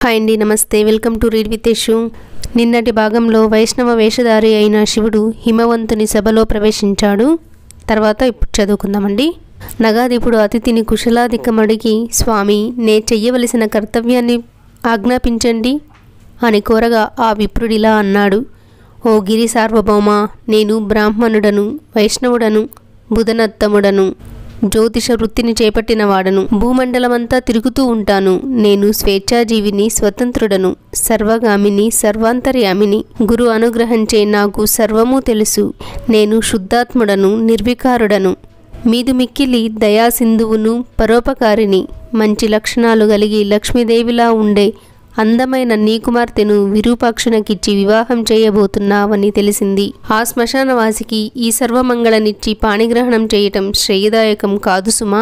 Hi అండి, నమస్తే. Welcome to read with Yashu. నిన్నటి భాగంలో వైష్ణవ వేషధారి అయిన శివుడు హిమవంతుని సభలో ప్రవేశించాడు. తర్వాత ఇప్పుడు చదువుకుందామండి. నగాధిపుడు అతిథిని కుశలాధికమడిగి, స్వామి, నే చెయ్యవలసిన కర్తవ్యాన్ని ఆజ్ఞాపించండి అని కోరగా ఆ విప్రుడిలా అన్నాడు. ఓ గిరి సార్వభౌమ, నేను బ్రాహ్మణుడను, వైష్ణవుడను, బుధనత్తముడను, జ్యోతిష వృత్తిని చేపట్టిన వాడను. భూమండలమంతా తిరుగుతూ ఉంటాను. నేను స్వేచ్ఛాజీవిని, స్వతంత్రుడను, సర్వగామిని, సర్వాంతర్యామిని. గురు అనుగ్రహంచే నాకు సర్వము తెలుసు. నేను శుద్ధాత్ముడను, నిర్వికారుడను, మీదు మిక్కిలి దయాసింధువును, పరోపకారిని. మంచి లక్షణాలు కలిగి లక్ష్మీదేవిలా ఉండే అందమైన నీ కుమార్తెను విరూపాక్షునకిచ్చి వివాహం చేయబోతున్నావని తెలిసింది. ఆ శ్మశానవాసికి ఈ సర్వమంగళనిచ్చి పాణిగ్రహణం చేయటం శ్రేయదాయకం కాదు సుమా.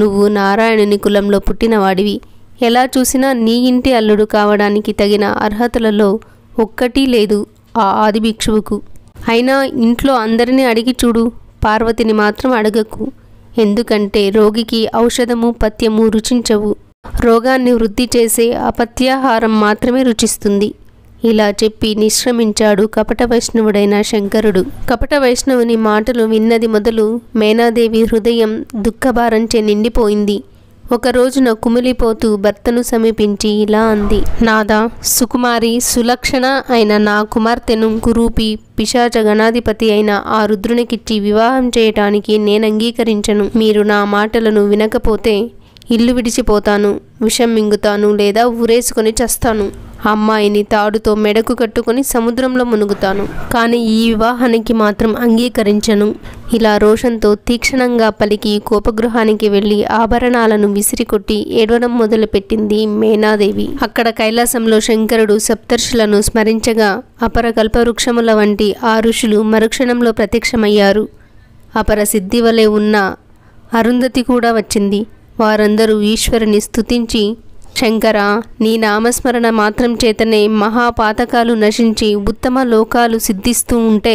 నువ్వు నారాయణుని కులంలో పుట్టినవాడివి. ఎలా చూసినా నీ ఇంటి అల్లుడు కావడానికి తగిన అర్హతలలో ఒక్కటీ లేదు ఆ ఆది భిక్షువుకు. అయినా ఇంట్లో అందరినీ అడిగి చూడు, పార్వతిని మాత్రం అడగకు. ఎందుకంటే రోగికి ఔషధము పథ్యము రుచించవు. రోగాన్ని వృద్ధి చేసే అపత్యాహారం మాత్రమే రుచిస్తుంది. ఇలా చెప్పి నిశ్రమించాడు కపట వైష్ణవుడైన శంకరుడు. కపట వైష్ణవుని మాటలు విన్నది మొదలు మేనాదేవి హృదయం దుఃఖభారంచే నిండిపోయింది. ఒక రోజున కుమిలిపోతూ భర్తను సమీపించి ఇలా అంది. నాదా, సుకుమారి సులక్షణ అయిన నా కుమార్తెను కురూపి పిశాచ గణాధిపతి అయిన ఆ రుద్రునికిచ్చి వివాహం చేయటానికి నేను అంగీకరించను. మీరు నా మాటలను వినకపోతే ఇల్లు విడిచిపోతాను, విషం మింగుతాను, లేదా ఊరేసుకొని చస్తాను. అమ్మాయిని తాడుతో మెడకు కట్టుకొని సముద్రంలో మునుగుతాను. కానీ ఈ వివాహానికి మాత్రం అంగీకరించను. ఇలా రోషంతో తీక్షణంగా పలికి కోపగృహానికి వెళ్ళి ఆభరణాలను విసిరికొట్టి ఏడవడం మొదలుపెట్టింది మేనాదేవి. అక్కడ కైలాసంలో శంకరుడు సప్తర్షులను స్మరించగా అపర కల్పవృక్షముల వంటి ఆ ఋషులు మరుక్షణంలో ప్రత్యక్షమయ్యారు. అపర సిద్ధి వలె ఉన్న అరుంధతి కూడా వచ్చింది. వారందరూ ఈశ్వరుని స్తుతించి, శంకర, నీ నామస్మరణ మాత్రం చేతనే మహాపాతకాలు నశించి ఉత్తమ లోకాలు సిద్ధిస్తూ ఉంటే,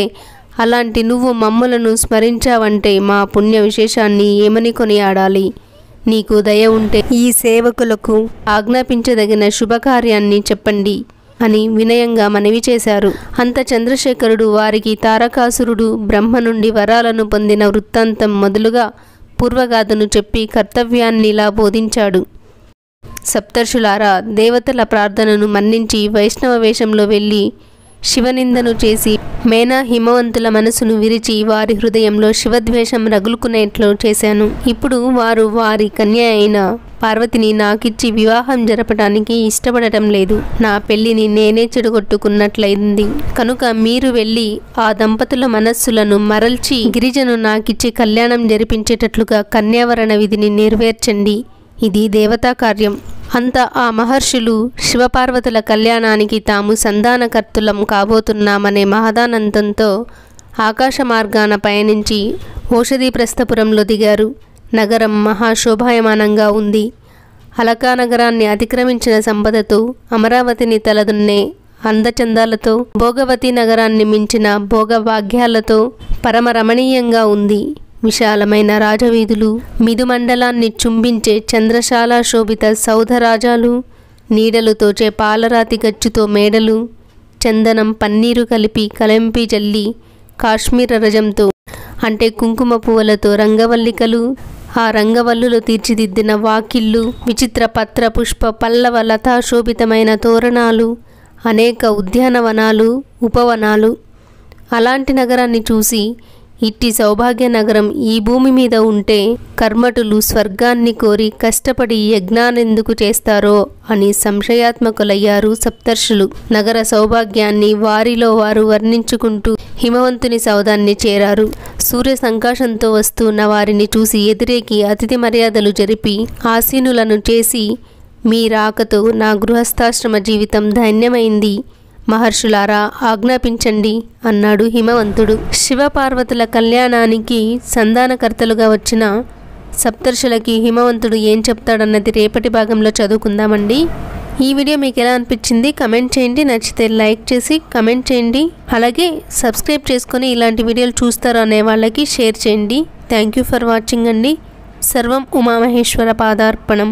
అలాంటి నువ్వు మమ్మలను స్మరించావంటే మా పుణ్య విశేషాన్ని ఏమని కొనియాడాలి? నీకు దయ ఉంటే ఈ సేవకులకు ఆజ్ఞాపించదగిన శుభకార్యాన్ని చెప్పండి అని వినయంగా మనవి చేశారు. అంత చంద్రశేఖరుడు వారికి తారకాసురుడు బ్రహ్మ నుండి వరాలను పొందిన వృత్తాంతం మొదలుగా పూర్వగాథను చెప్పి కర్తవ్యాన్ని ఇలా బోధించాడు. సప్తర్షులారా, దేవతల ప్రార్థనను మన్నించి వైష్ణవ వేషంలో వెళ్ళి శివనిందను చేసి మేనా హిమవంతుల మనసును విరిచి వారి హృదయంలో శివద్వేషం రగులుకునేట్లు చేశాను. ఇప్పుడు వారు వారి కన్య అయిన పార్వతిని నాకిచ్చి వివాహం జరపడానికి ఇష్టపడటం లేదు. నా పెళ్లిని నేనే చెడగొట్టుకున్నట్లయింది. కనుక మీరు వెళ్ళి ఆ దంపతుల మనస్సులను మరల్చి గిరిజను నాకిచ్చి కళ్యాణం జరిపించేటట్లుగా కన్యావరణ విధిని నెరవేర్చండి. ఇది దేవతా కార్యం. అంత ఆ మహర్షులు శివపార్వతుల కళ్యాణానికి తాము సంధానకర్తులం కాబోతున్నామనే మహదానందంతో ఆకాశ మార్గాన పయనించి ఓషధీప్రస్థపురంలో దిగారు. నగరం మహాశోభాయమానంగా ఉంది. అలకా నగరాన్ని అతిక్రమించిన సంపదతో, అమరావతిని తలదున్నే అందచందాలతో, భోగవతి నగరాన్ని మించిన భోగభాగ్యాలతో పరమరమణీయంగా ఉంది. విశాలమైన రాజవీధులు, మిదుమండలాన్ని చుంబించే చంద్రశాల శోభిత సౌధరాజాలు, నీడలు తోచే పాలరాతి గచ్చుతో మేడలు, చందనం పన్నీరు కలిపి కలంపి జల్లి కాశ్మీర రజంతో అంటే కుంకుమ పువ్వులతో రంగవల్లికలు, ఆ రంగవల్లులు తీర్చిదిద్దిన వాకిళ్ళు, విచిత్ర పత్ర పుష్ప పల్లవ లతా శోభితమైన తోరణాలు, అనేక ఉద్యానవనాలు, ఉపవనాలు. అలాంటి నగరాన్ని చూసి, ఇట్టి సౌభాగ్య నగరం ఈ భూమి మీద ఉంటే కర్మటులు స్వర్గాన్ని కోరి కష్టపడి యజ్ఞానెందుకు చేస్తారో అని సంశయాత్మకులయ్యారు సప్తర్షులు. నగర సౌభాగ్యాన్ని వారిలో వారు వర్ణించుకుంటూ హిమవంతుని సౌధాన్ని చేరారు. సూర్య సంకాశంతో వస్తున్న వారిని చూసి ఎదురేకి అతిథి మర్యాదలు జరిపి ఆసీనులను చేసి, మీ రాకతో నా గృహస్థాశ్రమ జీవితం ధన్యమైంది. మహర్షులారా, ఆజ్ఞాపించండి అన్నాడు హిమవంతుడు. శివపార్వతుల కళ్యాణానికి సంధానకర్తలుగా వచ్చిన సప్తర్షులకి హిమవంతుడు ఏం చెప్తాడన్నది రేపటి భాగంలో చదువుకుందామండి. ఈ వీడియో మీకు ఎలా అనిపించింది కమెంట్ చేయండి. నచ్చితే లైక్ చేసి కమెంట్ చేయండి. అలాగే సబ్స్క్రైబ్ చేసుకొని ఇలాంటి వీడియోలు చూస్తారు అనే వాళ్ళకి షేర్ చేయండి. థ్యాంక్ యూ ఫర్ వాచింగ్ అండి. సర్వం ఉమామహేశ్వర పాదార్పణం.